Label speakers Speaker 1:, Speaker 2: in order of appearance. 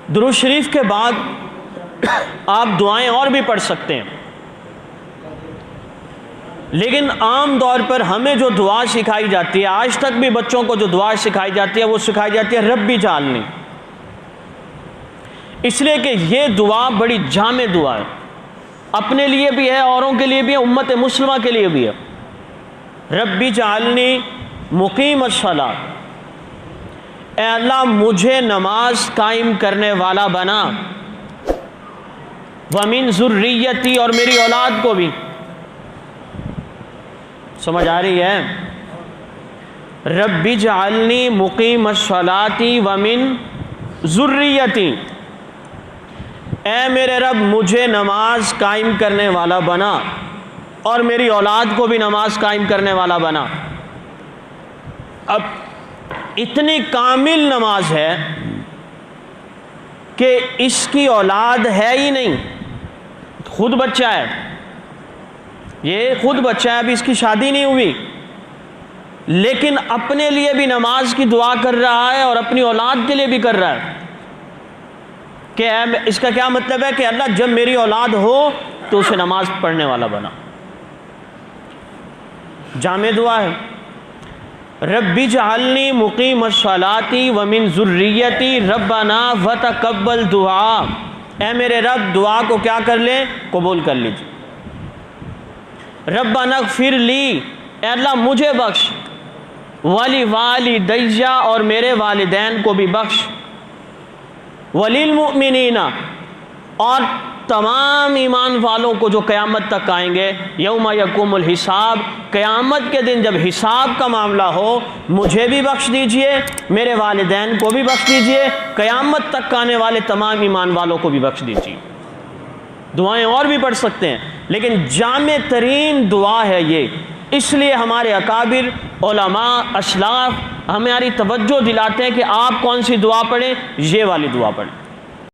Speaker 1: दुरूद शरीफ के बाद आप दुआएं और भी पढ़ सकते हैं, लेकिन आम तौर पर हमें जो दुआ सिखाई जाती है, आज तक भी बच्चों को जो दुआ सिखाई जाती है वो सिखाई जाती है रब्बी जालनी। इसलिए कि ये दुआ बड़ी जामे दुआ है, अपने लिए भी है, औरों के लिए भी है, उम्मत मुस्लिमा के लिए भी है। रब्बी जालनी मुकीम अस्सलात, ऐ अल्लाह मुझे नमाज कायम करने वाला बना, वमिन ज़ुर्रियती, और मेरी औलाद को भी। समझ आ रही है? रब्बी जालनी मुकीम अस्सलाती वमिन ज़ुर्रियती, ऐ मेरे रब मुझे नमाज कायम करने वाला बना और मेरी औलाद को भी नमाज कायम करने वाला बना। अब इतनी कामिल नमाज है कि इसकी औलाद है ही नहीं, खुद बच्चा है, ये खुद बच्चा है, अभी इसकी शादी नहीं हुई, लेकिन अपने लिए भी नमाज की दुआ कर रहा है और अपनी औलाद के लिए भी कर रहा है। कि इसका क्या मतलब है कि अल्लाह जब मेरी औलाद हो तो उसे नमाज पढ़ने वाला बना। जामे दुआ है। रब्बी जअलनी मुकीम अस्सलाती व मिन ज़ुर्रियती रब्बना व तक़ब्बल दुआ, ऐ मेरे रब दुआ को क्या कर ले, कबूल कर लीजिए। रब्बना ग़फ़िर ली, ऐ अल्लाह मुझे बख्श, वली वालिदैया, और मेरे वालिदैन को भी बख्श, वलिल मुमिनीना, और तमाम ईमान वालों को जो क़यामत तक आएंगे, यौम यक़ूमुल हिसाब, क़यामत के दिन जब हिसाब का मामला हो, मुझे भी बख्श दीजिए, मेरे वालिदैन को भी बख्श दीजिए, क़यामत तक आने वाले तमाम ईमान वालों को भी बख्श दीजिए। दुआएं और भी पढ़ सकते हैं, लेकिन जामे तरीन दुआ है ये। इसलिए हमारे अकाबिर उलमा असलाफ हमारी तवज्जो दिलाते हैं कि आप कौन सी दुआ पढ़ें, ये वाली दुआ पढ़ें।